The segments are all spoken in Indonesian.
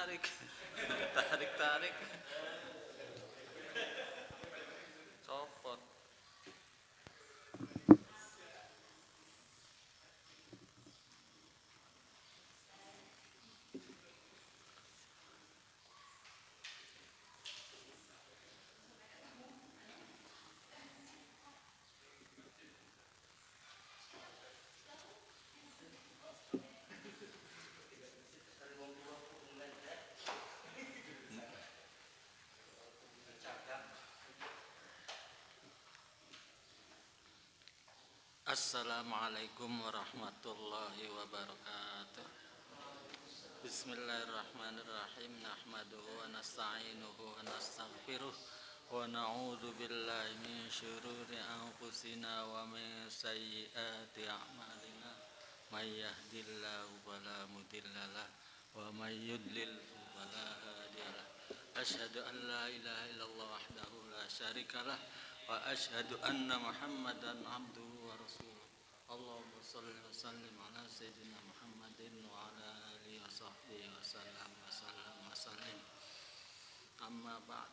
tarik. Tarik. Copot. Assalamualaikum warahmatullahi wabarakatuh. Bismillahirrahmanirrahim. Nahmaduhu wa nasta'inuhu wa nastaghfiruh wa na'udzu billahi min syururi anfusina wa min sayyiati a'malina. May yahdihillahu fala mudhillalah wa may yudlil fala hadiyalah. Asyhadu an la ilaha illallah wahdahu la syarikalah wa asyhadu anna Muhammadan abduhu wa rasuluh. Allahumma shalli wa sallim ala sayyidina Muhammadin wa ala alihi wa sahbihi wa sallim. Amma ba'd.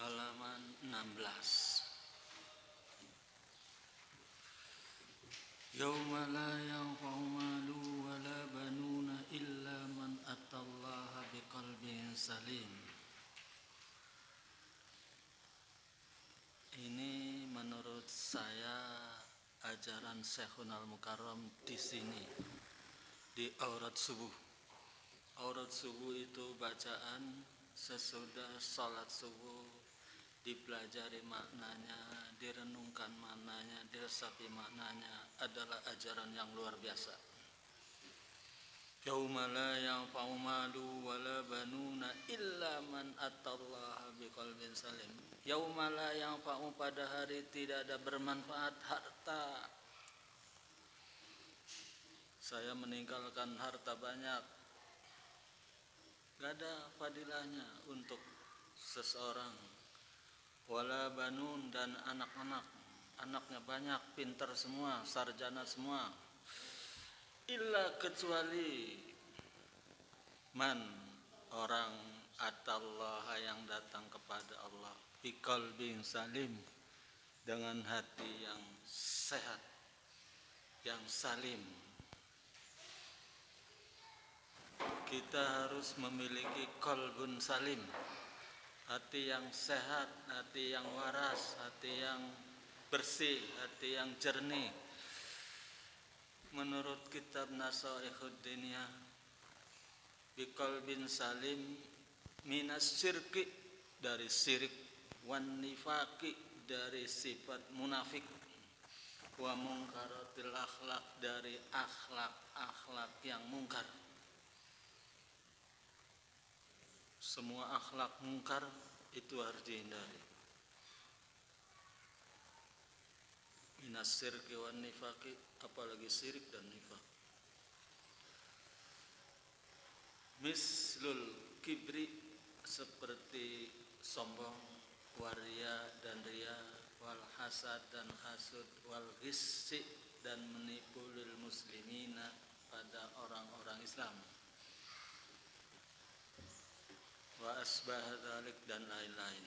Halaman 16. Yauma la yanfa'u malu wa la banuna illa man atallaha biqalbin salim. Ini menurut saya ajaran Syekhun Al-Mukarram di sini di aurat subuh. Aurat subuh itu bacaan sesudah salat subuh, dipelajari maknanya, direnungkan maknanya, diresapi maknanya, adalah ajaran yang luar biasa. Yauma la yanfa'u malu wa la banuna illa man atallaha biqalbin salim. Yauma la yanfa'u, pada hari tidak ada bermanfaat harta. Saya meninggalkan harta banyak, gak ada fadilahnya untuk seseorang. Wala banun, dan anak-anak, anaknya banyak, pintar semua, sarjana semua. Illa, kecuali man, orang, atallaha, yang datang kepada Allah, biqalbin salim, dengan hati yang sehat, yang salim. Kita harus memiliki qalbun salim, hati yang sehat, hati yang waras, hati yang bersih, hati yang jernih. Menurut kitab Nasaihud Diniyah, biqalbin salim minas syirki, dari syirik, wan nifaqi, dari sifat munafik, wa munkaratil akhlak, dari akhlak yang mungkar. Semua akhlak mungkar itu harus dihindari. Minas syirki wan nifaqi, apalagi syirik dan nifaq. Mislul kibri, seperti sombong, waria dan ria, wal hasad dan hasud, wal ghissi, dan menipu lil muslimina, pada orang-orang Islam, wa asbah dzalik, dan lain-lain.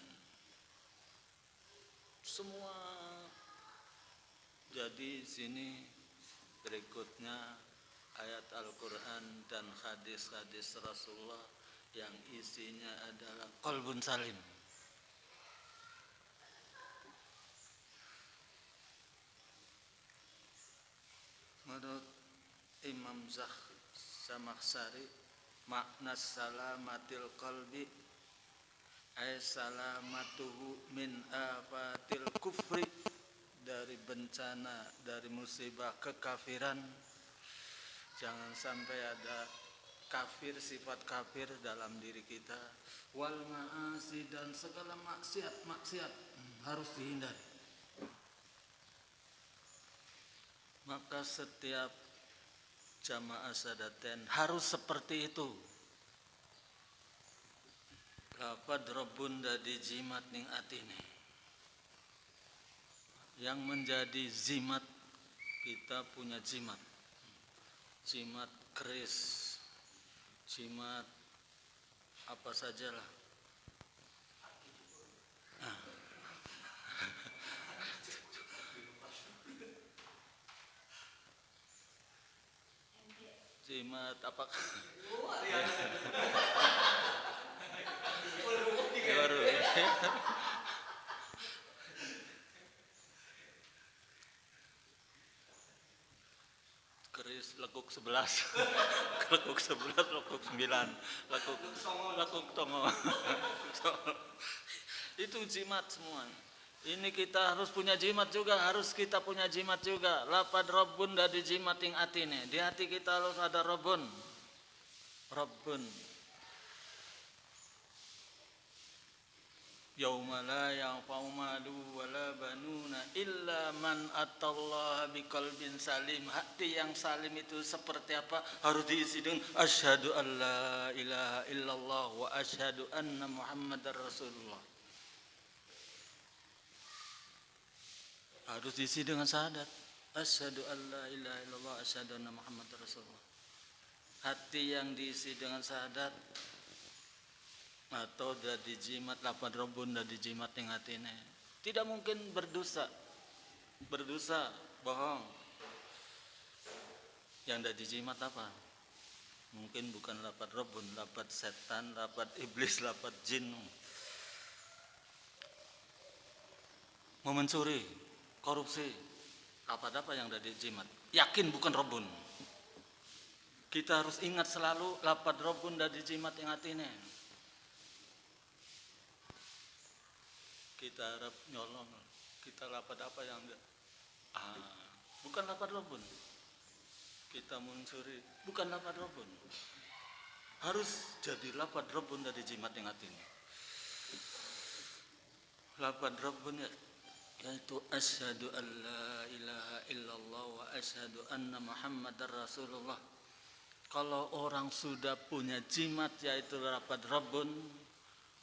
Semua. Jadi sini berikutnya ayat Al-Quran dan hadis-hadis Rasulullah yang isinya adalah qalbun salim. Menurut Imam Zamakhsyari, makna salamatil qalbi ay salamatuhu min afatil kufri, dari bencana, dari musibah kekafiran. Jangan sampai ada kafir, sifat kafir dalam diri kita. Wal ma'asi, dan segala maksiat harus dihindari. Maka setiap jamaah sadaten harus seperti itu. Lafad Rabbun dadi jimat ning atine. Yang menjadi zimat, kita punya jimat. jimat keris, jimat apa sajalah. Jimat apa? Baru. Keris lekuk 11. Lekuk 11, lekuk 9, lekuk tongo. Itu jimat semua. Ini kita harus punya jimat juga, harus kita punya jimat juga. Lapad Rabbun dari jimat ing atine. Di hati kita harus ada Rabbun. Rabbun. Yauma la yanfa'u malu wala banuna illa man atallaha biqalbin salim. Hati yang salim itu seperti apa? Harus diisi dengan asyhadu alla ilaha illallah wa asyhadu anna muhammadar rasulullah. Harus diisi dengan syahadat. Asyhadu alla ilaha illallah asyhadu anna muhammadar rasulullah. Hati yang diisi dengan syahadat atau dah dijimat lapad Rabbun dah dijimat yang hatine. Tidak mungkin berdosa. Berdosa, bohong. Yang dah dijimat apa? Mungkin bukan lapad Rabbun, lapad setan, lapad iblis, lapad jin. Mau mencuri, korupsi, lapad apa yang dah dijimat? Yakin bukan Rabbun. Kita harus ingat selalu lapad Rabbun dah dijimat yang hatine. Kita harap nyolong, kita lapad apa yang bukan lapad Rabbun. Kita mencuri, bukan lapad Rabbun. Harus jadi lapad Rabbun dari jimat yang hati ini. Lapad Rabbun yaitu asyhadu alla ilaha illallah wa asyhadu anna muhammadar rasulullah. Kalau orang sudah punya jimat yaitu lapad Rabbun,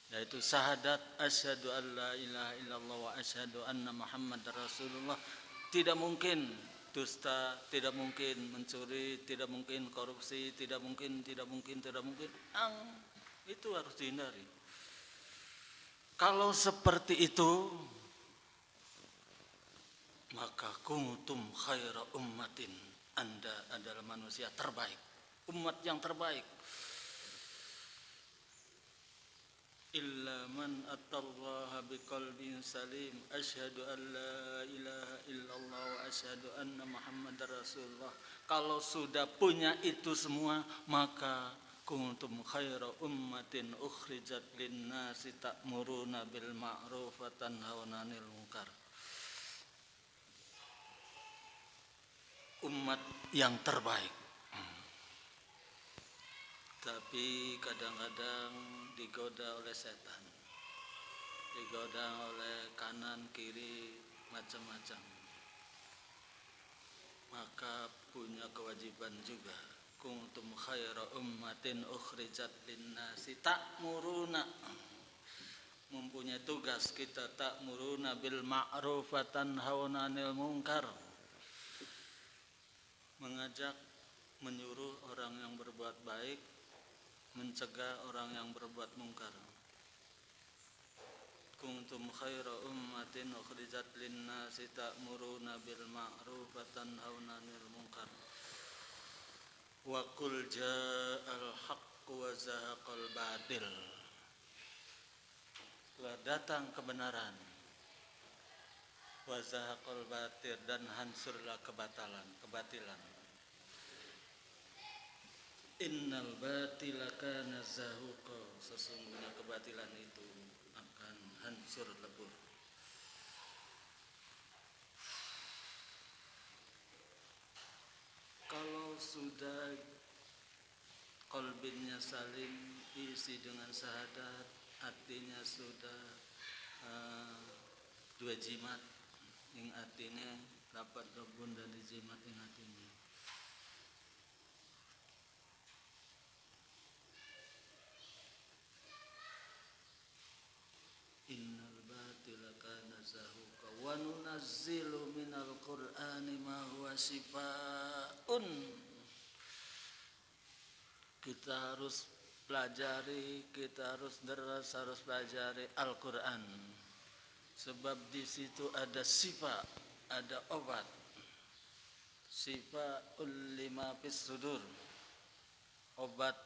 yaitu syahadat asyhadu alla ilaha illallah wa asyhadu anna muhammadar rasulullah, tidak mungkin dusta, tidak mungkin mencuri, tidak mungkin korupsi, tidak mungkin. Itu harus dihindari. Kalau seperti itu, maka kuntum khaira ummatin, Anda adalah manusia terbaik, umat yang terbaik. Illa man atallaha biqalbin salim asyhadu an la ilaha illallah wa asyhadu anna muhammadar rasulullah. Kalau sudah punya itu semua, maka kuntum khaira ummatin ukhrijat linnasi ta'muruna bil ma'ruf wa tanhauna 'anil munkar. Umat yang terbaik. Tapi kadang-kadang digoda oleh setan, digoda oleh kanan kiri macam-macam. Maka punya kewajiban juga. Kuntum khaira ummatin ukhrijat linnasi ta'muruna. Mempunyai tugas kita ta'muruna bil ma'ruf wa tanhauna 'anil munkar. Mengajak, menyuruh orang yang berbuat baik, mencegah orang yang berbuat mungkar. Kuntum khaira ummatin ukhrijat linnasi ta'muruna bil ma'ruf wa tanhauna 'anil munkar. Wa qul ja'al haqqu wa zahaqal batil. Telah datang kebenaran. Wa zahaqal batil, dan hancurlah kebatilan. Innal batila kana zahuqa. Sesungguhnya kebatilan itu akan hancur lebur. Kalau sudah qalbinnya salim, diisi dengan syahadat, hatinya sudah dua jimat ing atine, dapat Rabbun dari jimat ing atine. Innal batila kana zahuqa wa nunazzilu minal qur'ani ma huwa shifaa'un kita harus pelajari, kita harus deras, harus pelajari Al-Quran. Sebab di situ ada syifa, ada obat. Syifa lima fis sudur. Obat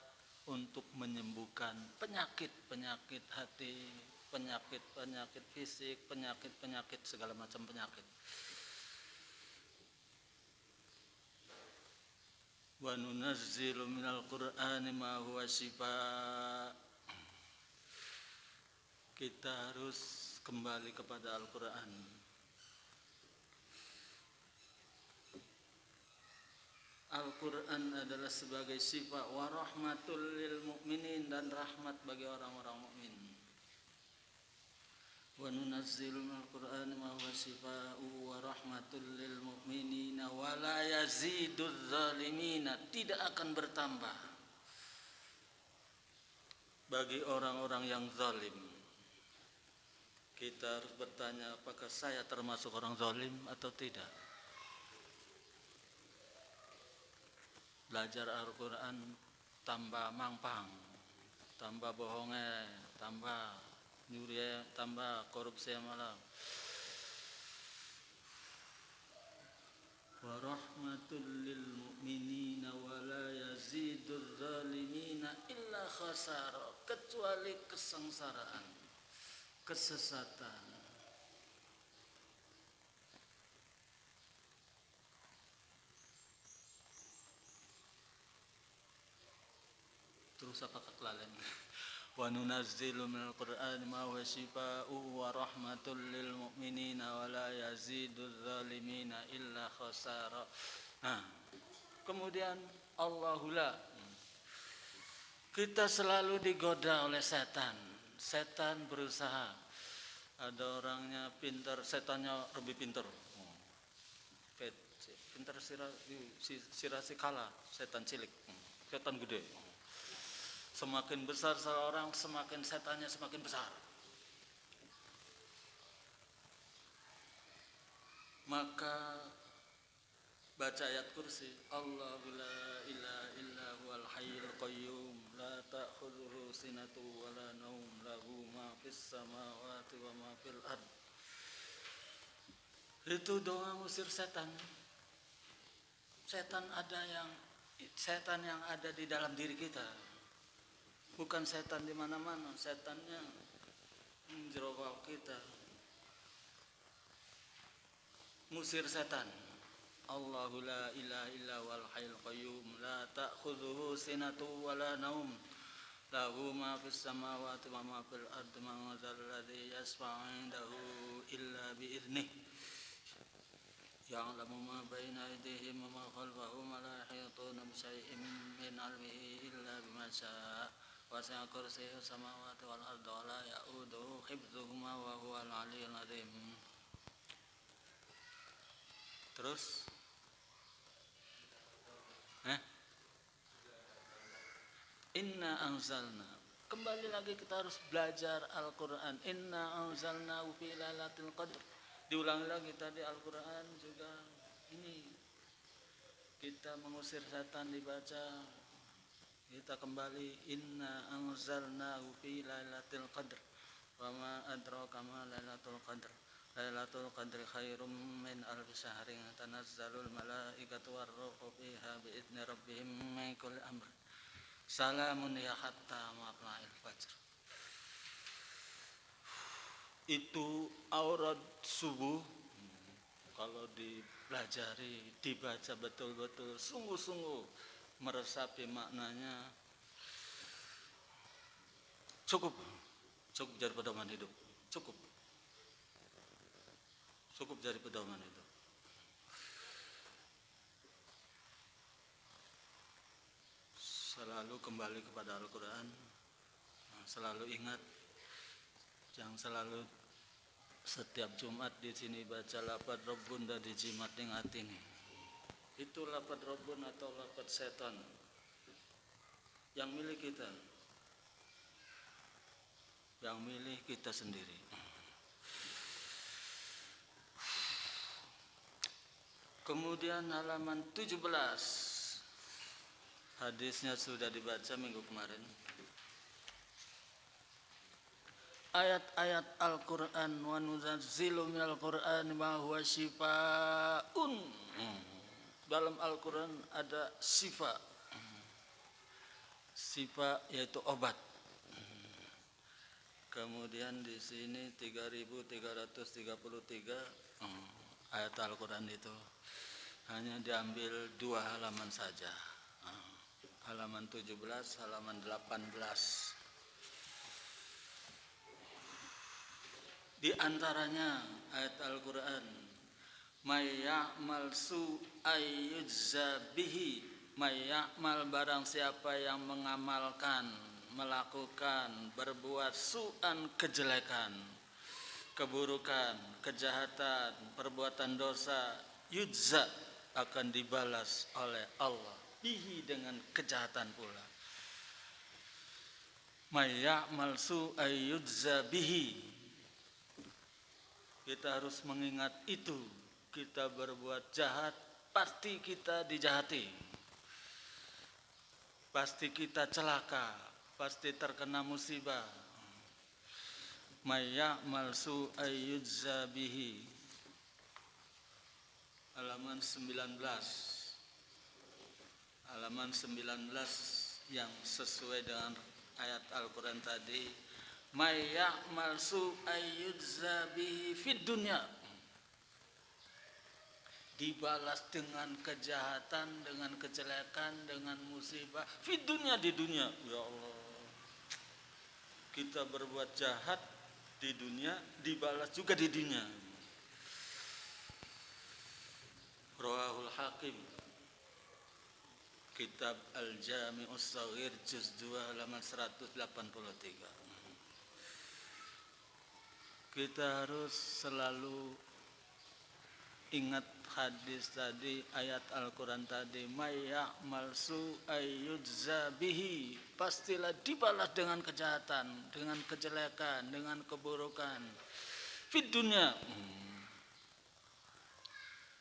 untuk menyembuhkan penyakit-penyakit hati, penyakit-penyakit fisik, penyakit-penyakit segala macam penyakit. Wa nunazzilu minal Qur'ani ma huwa syifaa. Kita harus kembali kepada Al-Qur'an. Al-Qur'an adalah sebagai syifa wa rahmatul lil mu'minin, dan rahmat bagi orang-orang mukmin. Wa nunazzilu minal Qur'ani ma huwa syifaa'u wa rahmatul lil mu'minina wa la yaziduz zalimina, tidak akan bertambah bagi orang-orang yang zalim. Kita harus bertanya, apakah saya termasuk orang zalim atau tidak? Belajar Al-Quran tambah mangpang, tambah bohongnya, tambah nyuri, tambah korupsi malam. Wa rahmatul lil mu'minina wa la yaziduz zalimina illa khasara, kecuali kesengsaraan, kesesatan. Terus apa kelalen? Wa nunazzilu minal Qur'ani ma huwa syifaa'u wa rahmatul lil mu'minina wa la yaziduz zalimina illa khasara. Nah, kemudian Allahula, kita selalu digoda oleh setan. Setan berusaha. Ada orangnya pintar, setannya lebih pintar. Pintar sirasi kalah, setan cilik, setan gede. Semakin besar seorang, semakin setannya semakin besar. Maka baca ayat kursi, Allahu la ilaha illa huwal hayyul qayyum la ta'khudhuhu sinatun wa la naum lahu ma fis samawati wa ma fil ard. Itu doa ngusir setan. Setan yang ada di dalam diri kita. Bukan setan di mana-mana, setannya jero kita. Musir setan. Allahu la ilaha illa wal hayyul qayyum la ta'khudhuhu sinatun wa la naum lahu ma fis samawati wa ma fil ardi man dzal ladzi yashfa'u 'indahu illa bi idznih ya'lamu ma baina aydihim wa ma khalfahum wa la yahituna bi syai'in min 'ilmihi illa bima syaa. Wasi'a kursiyyuhu samawati wal ardi wa la ya'uduhu hifdzuhuma wa huwal 'aliyyul 'azim. Terus Inna anzalna, kembali lagi kita harus belajar Al-Quran. Inna anzalna fi lailatul qadr. Diulangi lagi tadi Al-Quran juga ini. Kita mengusir setan dibaca. Kita kembali Inna anzalnahu fi lailatul qadr wa ma adraka ma lailatul qadr. Lailatul qadri khairum min alfi syahrin tanazzalul malaikatu war-ruhu fiha bi idzni rabbihim min kulli amr. Salamun ya hatta matla'il fajr. Itu aurat subuh. Kalau dipelajari, dibaca betul-betul, sungguh-sungguh meresapi maknanya, cukup jadi pedoman hidup, cukup jadi pedoman hidup. Selalu kembali kepada Al-Quran, selalu ingat, jangan selalu setiap Jumat di sini baca lafaz Rabbun dan dijimat ning atine. Itu lafaz Rabbun atau lafaz setan yang milik kita, yang milih kita sendiri. Kemudian halaman 17, Hadisnya sudah dibaca minggu kemarin. Ayat-ayat Al-Quran wa nunazzilu minal Quran ma huwa syifaun. Dalam Al-Quran ada syifa. Syifa yaitu obat. Kemudian di sini 3333 ayat Al-Quran itu hanya diambil 2 halaman saja. Halaman 17, halaman 18. Di antaranya ayat Al-Quran, may ya'mal su'ay yujza bihi, may ya'mal barang siapa yang mengamalkan, melakukan, berbuat su'an kejelekan, keburukan, kejahatan, perbuatan dosa, yujza akan dibalas oleh Allah bihi dengan kejahatan pula. May ya'mal su'ay yujza bihi. Kita harus mengingat itu. Kita berbuat jahat, pasti kita dijahati. Pasti kita celaka, pasti terkena musibah. May ya'mal su'ay yujza bihi. Halaman 19. Halaman 19 yang sesuai dengan ayat Al-Quran tadi. May ya'mal su'ay yujza bihi fid dunya. Dibalas dengan kejahatan, dengan kejelekan, dengan musibah fid dunya, di dunia. Ya Allah, kita berbuat jahat di dunia, dibalas juga di dunia. Rawahul Hakim, Kitab Al-Jami'us Shaghir juz 2 halaman 183. Kita harus selalu ingat hadis tadi, ayat Al-Quran tadi, may ya'mal su'ay yujza bihi. Pastilah dibalas dengan kejahatan, dengan kejelekan, dengan keburukan fid dunya.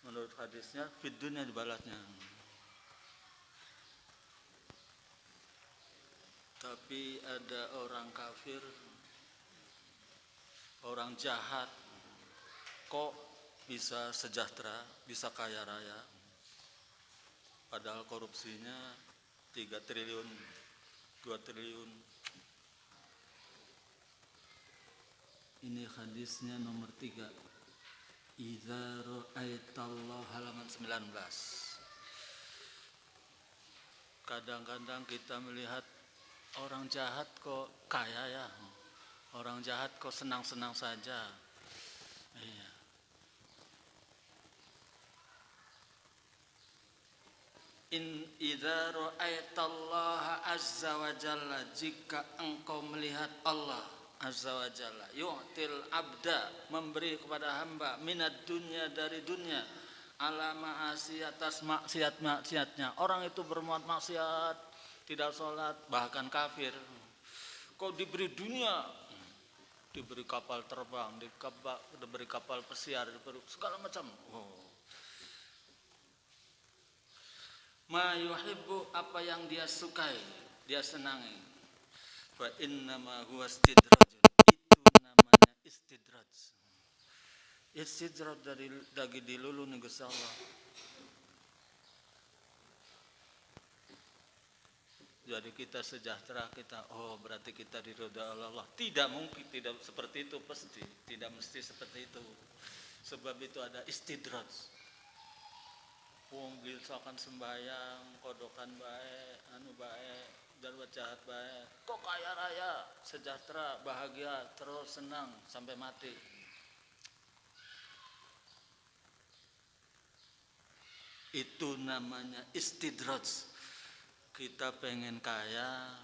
Menurut hadisnya fid dunya dibalasnya. Tapi ada orang kafir, orang jahat, kok bisa sejahtera, bisa kaya raya, padahal korupsinya 3 triliun, 2 triliun. Ini hadisnya nomor 3. Idza ra'aitallah, halaman 19. Kadang-kadang kita melihat orang jahat kok kaya ya, orang jahat kok senang-senang saja. Iya. In idza ra'aitallaha azza wa jalla, jika engkau melihat Allah azza wa jalla, yu'til abda, memberi kepada hamba, minad dunya, dari dunia, ala ma'asi, atas maksiat-maksiatnya. Orang itu berbuat maksiat, tidak sholat, bahkan kafir, kau diberi dunia, diberi kapal terbang, diberi kapal pesiar, diberi segala macam. Ma yuhibbu, apa yang dia sukai, dia senangi. Fa innama huwa istidrajun, itu namanya istidraj. Istidraj dari dilulu nih Gusti Allah. Jadi kita sejahtera, kita berarti kita diridhoi Allah. Tidak mungkin, tidak seperti itu, pasti tidak mesti seperti itu. Sebab itu ada istidraj. Wong misalkan sembahyang, kodokan baik, anu baik, berbuat jahat baik, kok kaya raya, sejahtera, bahagia, terus senang sampai mati. Itu namanya istidraj. Kita pengen kaya,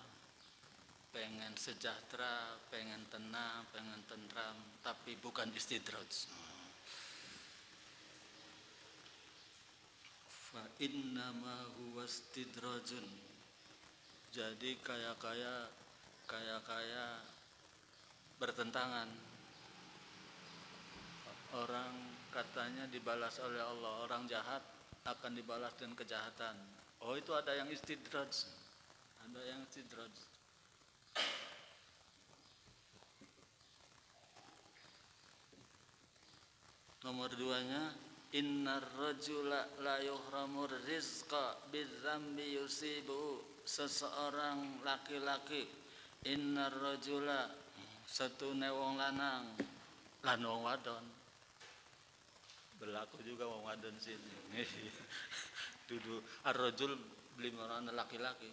pengen sejahtera, pengen tenang, pengen tentram, tapi bukan istidraj. Fa innama huwa istidrajun. Jadi kaya-kaya bertentangan. Orang katanya dibalas oleh Allah, orang jahat akan dibalas dengan kejahatan. Oh, itu ada yang istidraj. Ada yang istidraj. Nomor 2-nya, innar rajula la yuhramur rizqa bidzambi yusibu. Seseorang laki-laki, innar rajula, satune wong lanang lan wong wadon. Berlaku juga wong wadon sini. Dudu ar-rajul beli orang laki-laki.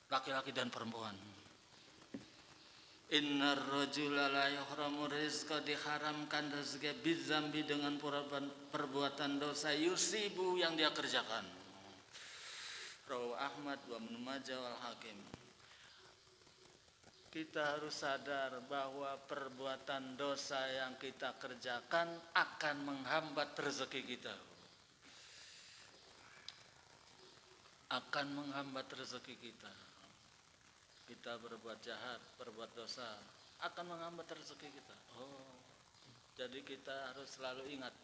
Laki-laki dan perempuan. Innar rajula la yuhramu rizqa, diharamkan rezeki bidzambi dengan perbuatan dosa yusibu yang dia kerjakan. Rawahu Ahmad wa Ibnu Majah wal Hakim. Kita harus sadar bahwa perbuatan dosa yang kita kerjakan akan menghambat rezeki kita. Akan menghambat rezeki kita. Kita berbuat jahat, berbuat dosa, akan menghambat rezeki kita. Oh, jadi kita harus selalu ingat.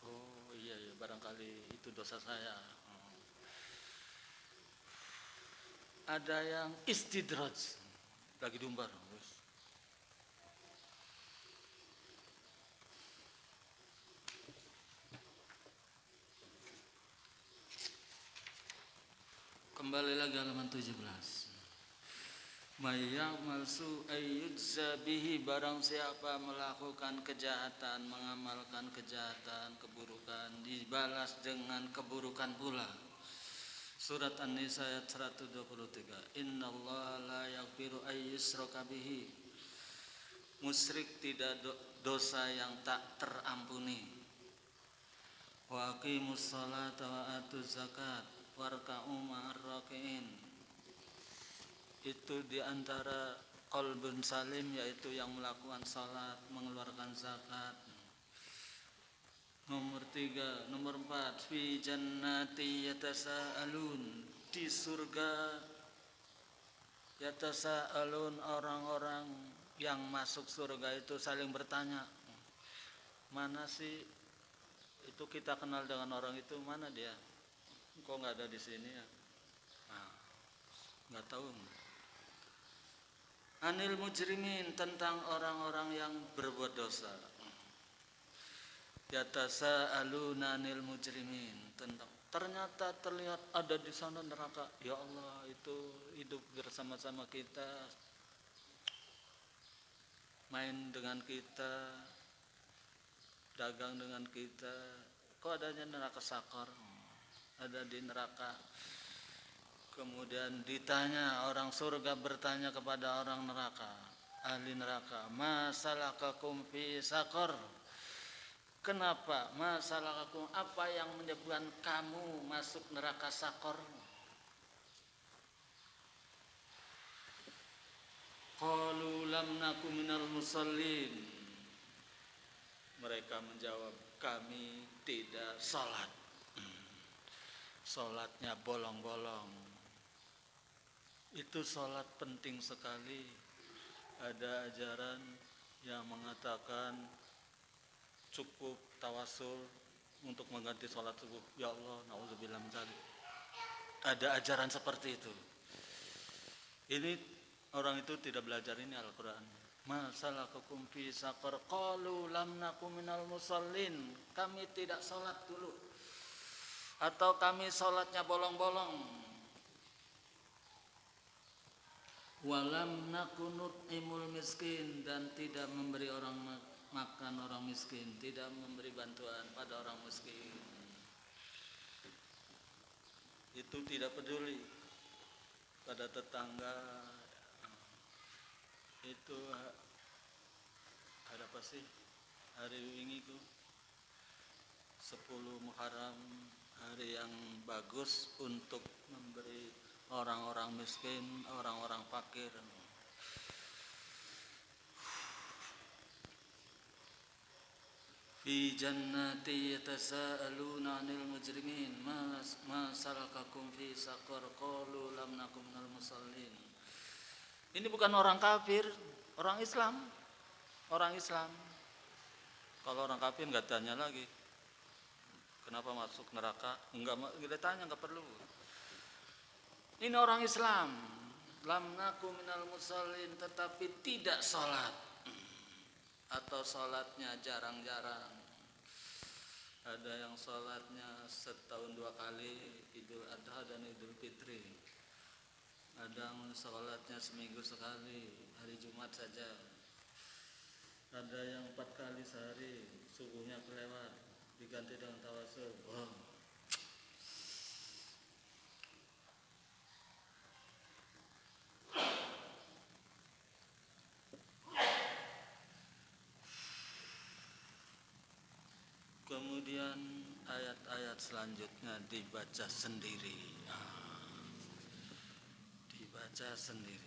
Oh iya, barangkali itu dosa saya. Ada yang istidraj, lagi diumbar. Kembali lagi halaman 17. Mayyamal su'ayyudza bihi, barang siapa melakukan kejahatan, mengamalkan kejahatan, keburukan, dibalas dengan keburukan pula. Surat An-Nisa ayat 123. Innallaha la yaghfiru ayyushraka bihi. Musyrik tidak dosa yang tak terampuni. Wa aqimus sholata wa atuz zakat warka'u ma'ar raki'in. Itu diantara qalbun salim, yaitu yang melakukan salat, mengeluarkan zakat. Nomor 3, nomor 4, fi jannati yatasaalun, di surga yatasaalun, orang-orang yang masuk surga itu saling bertanya, mana sih itu kita kenal dengan orang itu, mana dia? Kok nggak ada di sini ya? Nah, nggak tahu. Anil mujrimin, tentang orang-orang yang berbuat dosa. Yatasaaluna anil mujrimin, tentang ternyata terlihat ada di sana neraka. Ya Allah, itu hidup bersama-sama kita, main dengan kita, dagang dengan kita. Kok adanya neraka sakar? Ada di neraka. Kemudian ditanya, orang surga bertanya kepada orang neraka, ahli neraka, ma salakakum fi sakar? Kenapa? Ma salakakum, apa yang menyebabkan kamu masuk neraka sakar? Qalu lam naku minal musallin. Mereka menjawab, kami tidak salat. Salatnya bolong-bolong. Itu salat penting sekali. Ada ajaran yang mengatakan cukup tawasul untuk mengganti salat subuh. Ya Allah, na'udzubillah min dzalik. Ada ajaran seperti itu. Ini orang itu tidak belajar ini Al-Quran. Ma salakakum fi saqar? Qalu lam naku minal musallin. Kami tidak salat dulu. Atau kami salatnya bolong-bolong. Walam nakunut imul miskin, dan tidak memberi orang makan orang miskin, tidak memberi bantuan pada orang miskin. Itu tidak peduli pada tetangga. Itu ada apa sih hari ini itu 10 Muharram, hari yang bagus untuk memberi orang-orang miskin, orang-orang fakir. Fi jannati yatasaaluna 'anil mujrimin ma salakakum fi saqar? Qalu lam nakum minal musallin. Ini bukan orang kafir, orang Islam. Orang Islam. Kalau orang kafir enggak tanya lagi. Kenapa masuk neraka? Enggak tanya, enggak perlu. Ini orang Islam, lam naku minal musallin, tetapi tidak sholat atau sholatnya jarang-jarang. Ada yang sholatnya setahun 2 kali, Idul Adha dan Idul Fitri. Ada yang sholatnya seminggu sekali, hari Jumat saja. Ada yang 4 kali sehari, subuhnya kelewat, diganti dengan tawasul. Wow. Kemudian ayat-ayat selanjutnya dibaca sendiri. Dibaca sendiri.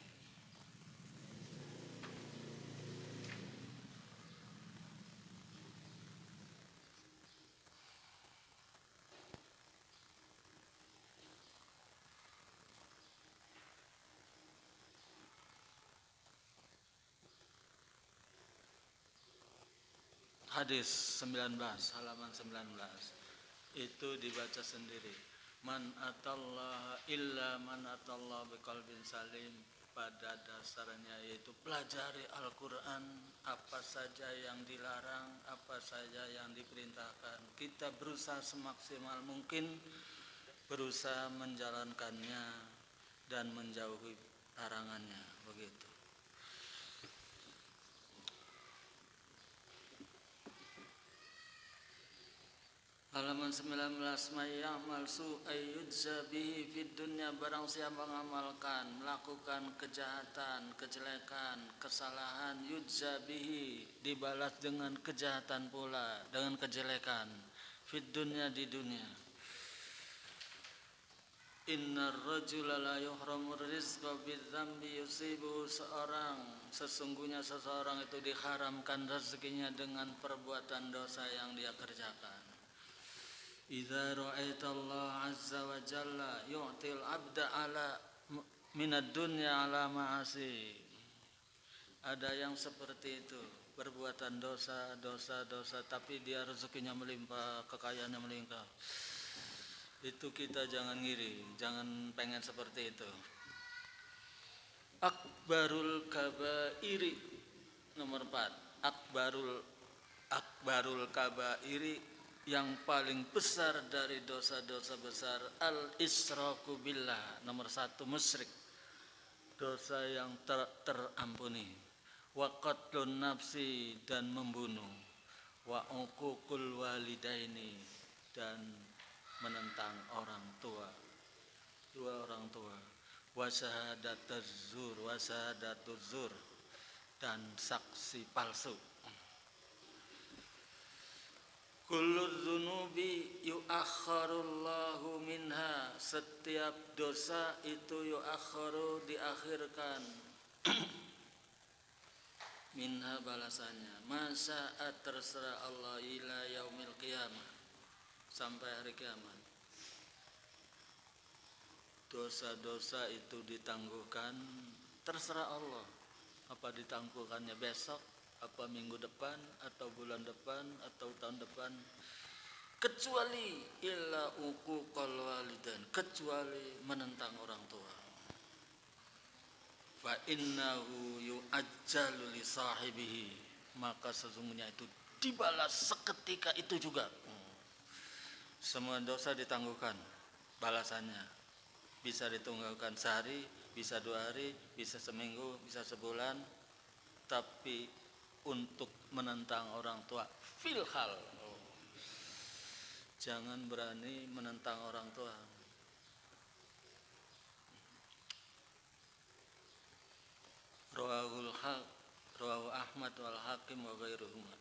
Hadis 19, halaman 19. Itu dibaca sendiri. Man atallaha illa man atallaha biqalbin salim. Pada dasarnya yaitu pelajari Al-Quran, apa saja yang dilarang, apa saja yang diperintahkan. Kita berusaha semaksimal mungkin, berusaha menjalankannya dan menjauhi larangannya. Begitu. Halaman 19, may ya'mal su'ay yujza bihi fid dunya, barang siapa mengamalkan, melakukan kejahatan, kejelekan, kesalahan, yujza bihi, dibalas dengan kejahatan pula, dengan kejelekan, fid dunya, di dunia. Innar rajula la yuhramur rizqa bidzambi yusibu, sesungguhnya seseorang itu diharamkan rezekinya dengan perbuatan dosa yang dia kerjakan. Idza ra'aita Allah azza wa jalla yu'til 'abda ala minad dunya ala ma'asi. Ada yang seperti itu, perbuatan dosa, tapi dia rezekinya melimpah, kekayaannya melimpah. Itu kita jangan ngiri, jangan pengen seperti itu. Akbarul kabairi, nomor 4. Akbarul kabairi, yang paling besar dari dosa-dosa besar, al-israku billah, nomor 1, musyrik, dosa yang terampuni. Wa qatlun nafsi, dan membunuh. Wa uququl walidaini, dan menentang orang tua, dua orang tua. Wa syahadatuz zur, dan saksi palsu. Kullu dzunubi yu'akhkharullahu minha, setiap dosa itu yu'akhkharu, diakhirkan, minha, balasannya, masya'a, terserah Allah, ila yaumil qiyamah, sampai hari kiamat. Dosa-dosa itu ditangguhkan, terserah Allah, apa ditangguhkannya besok, apa minggu depan, atau bulan depan, atau tahun depan, kecuali illa uquqal walidain, kecuali menentang orang tua. Fa innahu yu'ajjalu li sahibihi, maka sesungguhnya itu dibalas seketika itu juga. Semua dosa ditangguhkan, balasannya bisa ditangguhkan sehari, bisa 2 hari, bisa seminggu, bisa sebulan. Tapi untuk menentang orang tua, filhal, jangan berani menentang orang tua. Rawahu Ahmad wal Hakim wa ghairuhuma.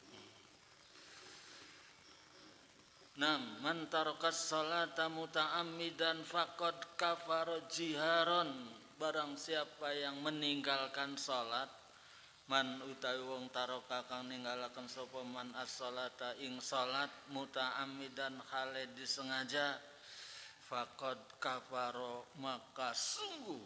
Man tarakas salata muta'ammidan faqad kafara jiharon, barang siapa yang meninggalkan salat, man utawi wong taraka kang ninggalaken sapa man as-salata ing salat, muta'ammidan hale disengaja, faqad kafara, maka sungguh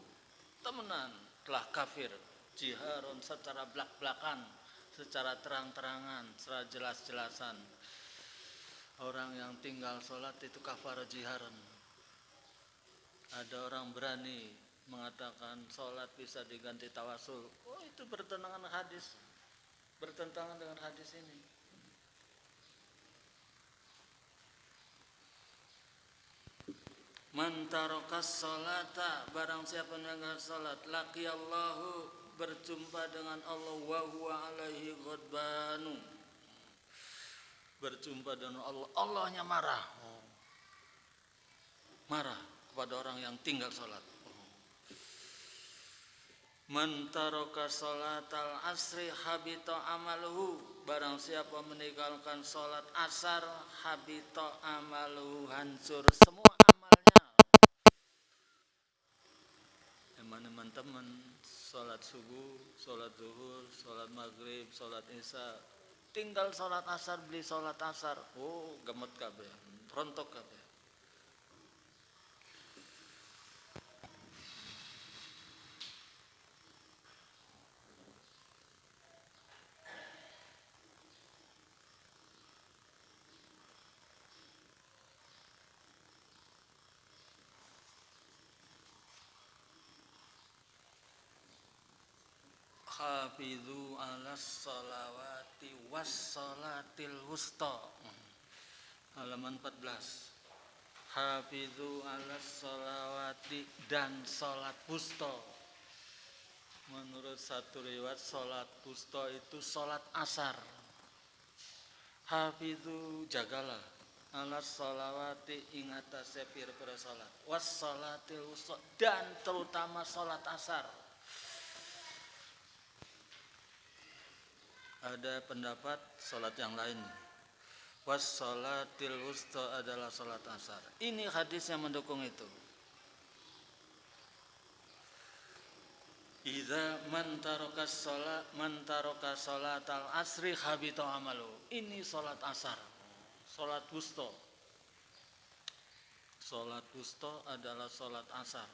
temenan telah kafir, jiharon, secara blak-blakan, secara terang-terangan, secara jelas-jelasan. Orang yang tinggal sholat itu kafarah jiharan. Ada orang berani mengatakan sholat bisa diganti tawasul. Oh, itu bertentangan dengan hadis ini. Man tarakas sholata, barang siapa meninggalkan salat, laqiyallahu, berjumpa dengan Allah, wa huwa alaihi ghadbanu, berjumpa dengan Allah, Allahnya marah. Marah kepada orang yang tinggal salat. Man taraka sholatal asri habita amaluhu, barang siapa meninggalkan salat asar, habita amaluhu, hancur semua amalnya. Teman-teman, sholat subuh, sholat zuhur, sholat maghrib, sholat isya, tinggal sholat asar, beli sholat asar, oh gemot kabeh, rontok kabeh. Hafidhu ala sholawati was sholatil wusta, halaman 14. Hafidhu ala sholawati, dan sholat wusta. Menurut satu riwayat sholat wusta itu sholat asar. Hafidhu, jagalah, ala sholawati, ing atase pira-pira sholat, was sholatil wusta, dan terutama sholat asar. Ada pendapat sholat yang lain, was sholatil wusta adalah sholat asar. Ini hadis yang mendukung itu. Idza man taraka sholatal asri habita amalu. Ini sholat asar, sholat wusta. Sholat wusta adalah sholat asar.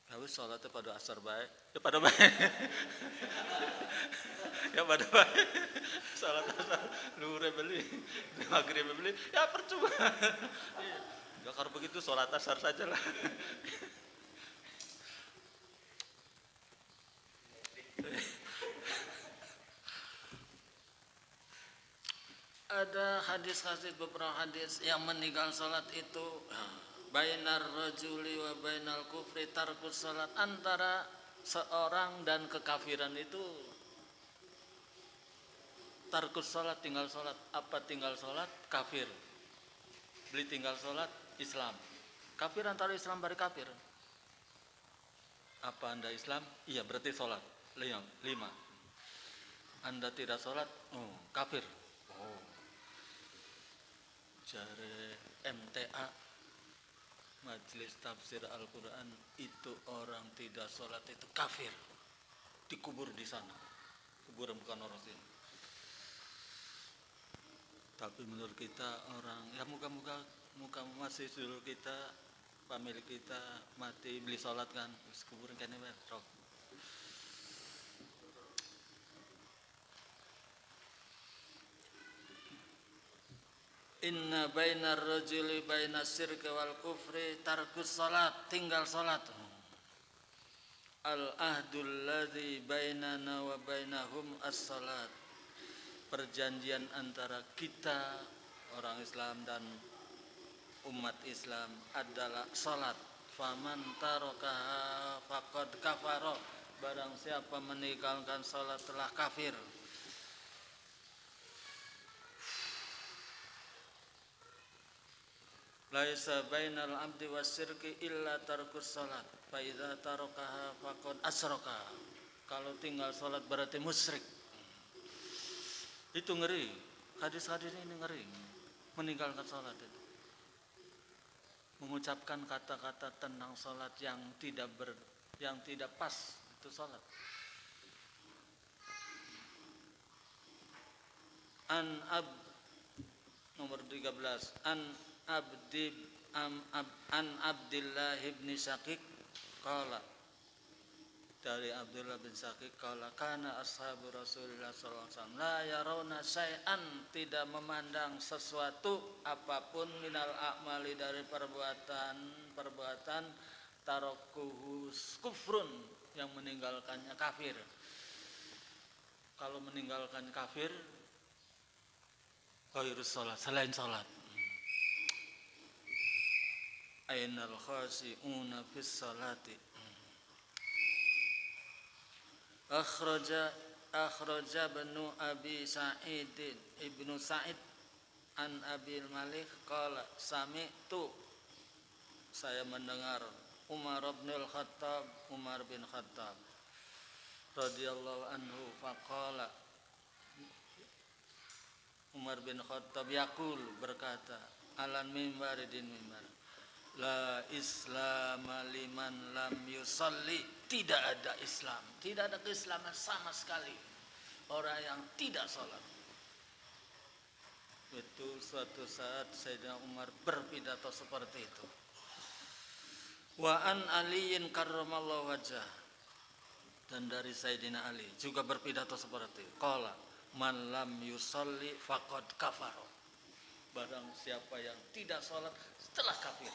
Tapi sholatnya pada asar baik, ya pada baik. Ya pada baik. Sholat asar, luhur beli, maghrib beli, ya percuma. Ya kalau begitu sholat asar saja lah. Ada hadis-hadis, beberapa hadis yang meninggal sholat itu bainar rajuli wa bainal kufri tarkus salat, antara seorang dan kekafiran itu tarkus salat, tinggal salat. Apa tinggal salat? Kafir. Beli tinggal salat, Islam. Kafir antara Islam bari kafir. Apa Anda Islam? Iya, berarti salat. 5. Anda tidak salat? Oh, kafir. Oh. Jare MTA, Majelis Tafsir Al-Quran, itu orang tidak sholat itu kafir, dikubur di sana. Kuburan bukan orang sini. Tapi menurut kita orang, ya muka masih dulu kita, pemilik kita mati beli sholat kan, kuburan kan ini rok. Inna bainar rajuli bainas syirki wal kufri tarkus salat, tinggal salat. Al ahdul ladzi bainana wa bainahum as-salat. Perjanjian antara kita orang Islam dan umat Islam adalah salat. Faman tarakaha faqad kafara. Barang siapa meninggalkan salat telah kafir. Laisa bainal abdi wasyirki illa tarkus salat, fa idza tarakaha faqad asyraka. Kalau tinggal salat berarti musyrik. Itu ngeri. Hadis-hadis ini ngeri. Meninggalkan salat itu. Mengucapkan kata-kata tentang salat yang tidak pas, itu salat. Nomor 13. An Abdillah ibn Syaqiq qala dari Abdullah bin Syakik qala kana ashabu Rasulillah sallallahu alaihi wasallam la yarawna syai'an, tidak memandang sesuatu apapun minal a'mali dari perbuatan tarokuhu kufrun, yang meninggalkannya kafir. Kalau meninggalkan kafir ghairus salat, selain salat. Ainal khasi'una fis salati. Akhraja ibnu Abi Sa'id ibnu Sa'id an Abil Malik qala sami'tu, saya mendengar Umar bin Khattab radhiyallahu anhu faqala, Umar bin Khattab yaqul, berkata, alan mimbar din mimbar, la Islam liman lam yusalli, tidak ada Islam, tidak ada keislaman sama sekali orang yang tidak sholat. Itu suatu saat Sayyidina Umar berpidato seperti itu. Wa an aliyin karramallahu wajhah, dan dari Sayyidina Ali juga berpidato seperti itu. Qala man lam yusalli faqad kafara, barang siapa yang tidak sholat setelah kafir.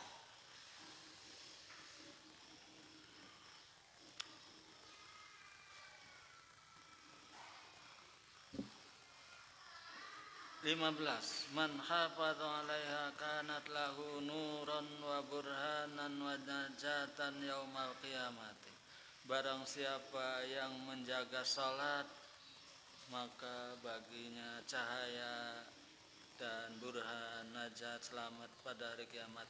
Man hafadha 'alaiha kanat lahu nuran wa burhanan wa najatan yaumal qiyamati, barang siapa yang menjaga salat maka baginya cahaya dan burhan, najat, selamat pada hari kiamat.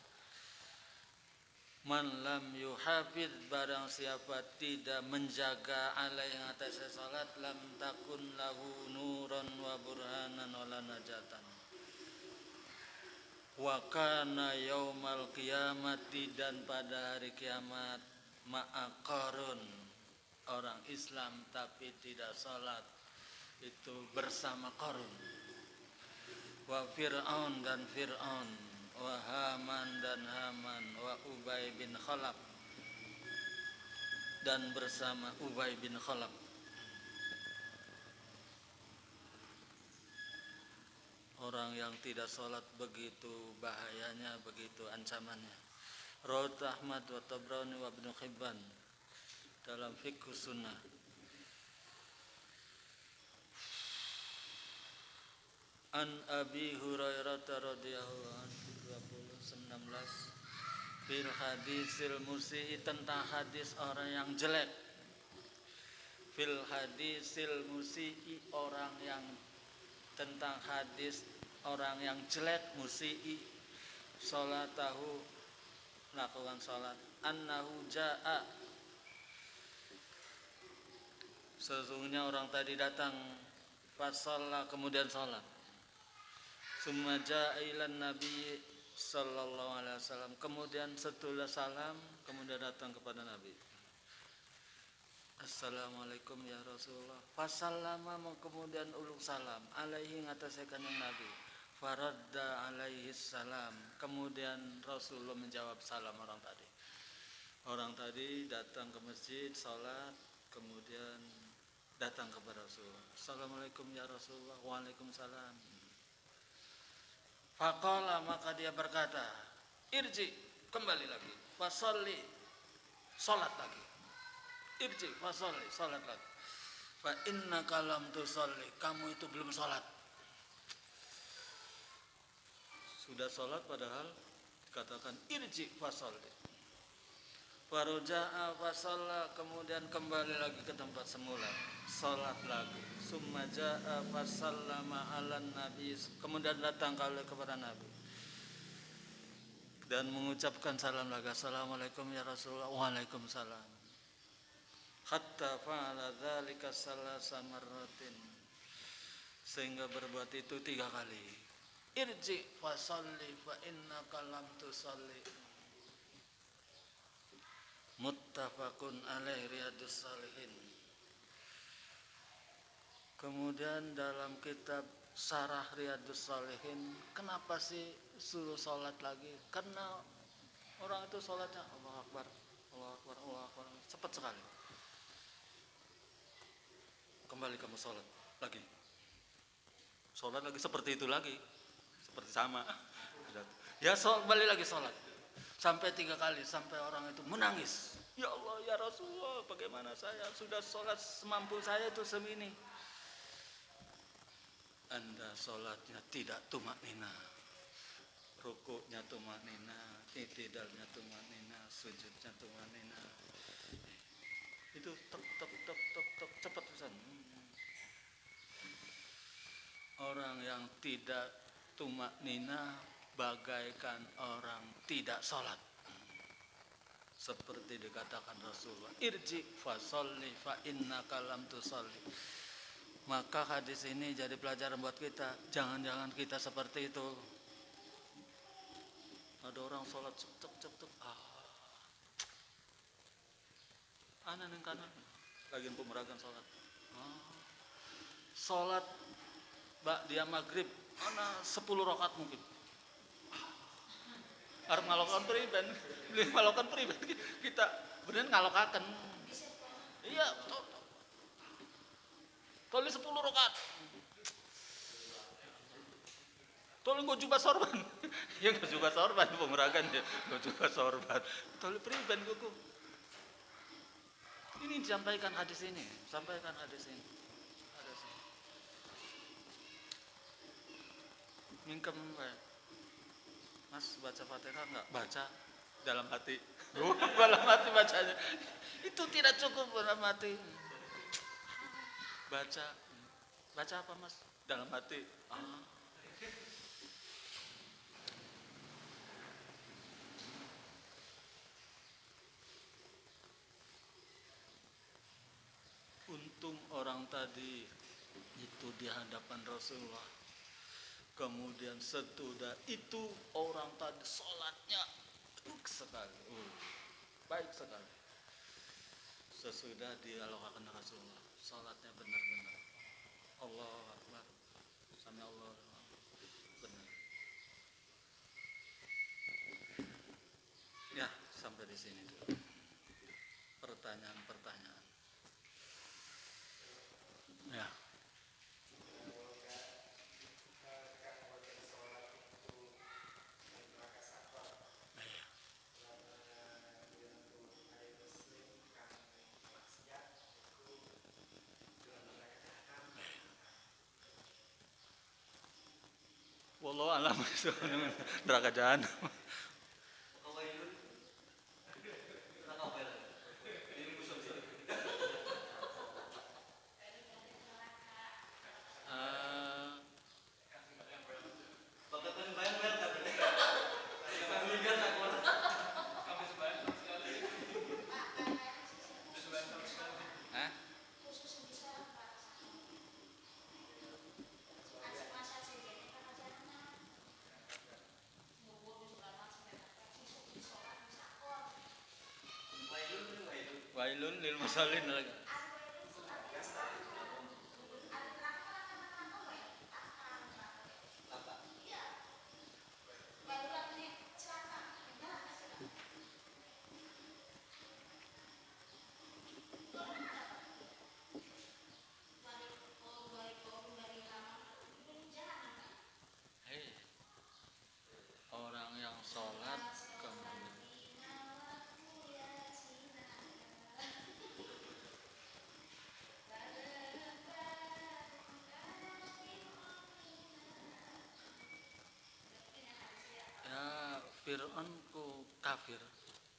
Man lam yuhafid, barang siapa tidak menjaga alaihi atas salat, lam takun lahu nuran wa burhanan wala najatan. Wa kana yaumal qiyamati, dan pada hari kiamat, ma'aqarun, orang Islam tapi tidak salat, itu bersama Qarun. Wa Fir'aun, dan Fir'aun, wa Haman, dan Haman, wa Ubay bin Khalaf, dan bersama Ubay bin Khalaf. Orang yang tidak sholat begitu bahayanya, begitu ancamannya. Rawat Ahmad wa Tabrani wa Ibnu Hibban dalam Fiqh Sunnah. An Abi Hurairah radhiyallahu anhu 2019 fil hadisil musii, tentang hadis orang yang jelek. Fil hadisil musii, orang yang, tentang hadis orang yang jelek, musii salatahu, melakukan salat, annahu jaa, sesungguhnya orang tadi datang, fasalla, kemudian salat, summa jaa ilan nabi sallallahu alaihi wasallam, kemudian setelah salam kemudian datang kepada Nabi, assalamualaikum ya Rasulullah, fasallama, kemudian uluk salam, alaihi, ngatasnya kanjeng Nabi, faradda alaihi salam, kemudian Rasulullah menjawab salam orang tadi datang ke masjid salat, kemudian datang kepada Rasulullah, assalamualaikum ya Rasulullah, waalaikumsalam. Faqala, maka dia berkata, irji, kembali lagi, fasalli, salat lagi, irji fasalli, salat lagi, fa innaka lam tusalli, kamu itu belum salat. Sudah salat padahal dikatakan irji fasalli. Faroja'a fasalla, kemudian kembali lagi ke tempat semula, salat lagi. Summa ja'a fasallama 'alan nabi, kemudian datang kepada Nabi dan mengucapkan salam lagi, assalamualaikum ya Rasulullah, waalaikumsalam. Hatta fa'ala dzalika salasa marratin, sehingga berbuat itu 3 kali. Irji fasalli fa innaka lam tusalli. Muttafaqun alaih, Riyadhus Shalihin. Kemudian dalam kitab Syarah Riyadhus Shalihin, kenapa sih suruh sholat lagi? Karena orang itu sholatnya Allahu Akbar, Allahu Akbar, Allahu Akbar, cepat sekali. kembali kamu sholat lagi. Sholat lagi seperti itu lagi. Seperti sama. Ya balik lagi sholat. Sampai 3 kali, sampai orang itu menangis. Ya Allah, ya Rasulullah, bagaimana saya sudah sholat semampu saya itu semini. Anda sholatnya tidak tumaknina, rukuknya tumaknina, i'tidalnya tumaknina, sujudnya tumaknina. Itu tek cepat pesan. Orang yang tidak tumaknina bagaikan orang tidak sholat. Seperti dikatakan Rasulullah, irji fa sholli fa innaka lam tusolli. Maka hadis ini jadi pelajaran buat kita. Jangan-jangan kita seperti itu. Ada orang sholat cep. Anak yang kanan lagi pemeragan sholat. Sholat dia maghrib, ana 10 rakaat mungkin. Arep ngalokan priben, ngalokan priben kita bener ngalokaken. Iya, toli 10 rakaat. Toli nggo jubah sorban. Ya nggo jubah sorban pemeragan ya, nggo jubah sorban. Toli priben kuku. Ini disampaikan hadis ini, sampaikan hadis ini. Mingkem Mas baca Fatihah enggak? Baca dalam hati. Dalam hati bacanya. Itu tidak cukup dalam hati. Baca apa Mas? Dalam hati. Untung orang tadi itu di hadapan Rasulullah. Kemudian sesudah itu orang tadi sholatnya baik sekali. Baik sekali. Sesudah dialokkan Rasulullah, sholatnya benar-benar. Allahu Akbar. Sami Allah. Benar. Ya, sampai di sini dulu. Pertanyaan-pertanyaan. Ya. Wallahu a'lam neraka jahanam. Wailun lil musallin lagi. Orang yang sholat kemudian Fir'aun ku kafir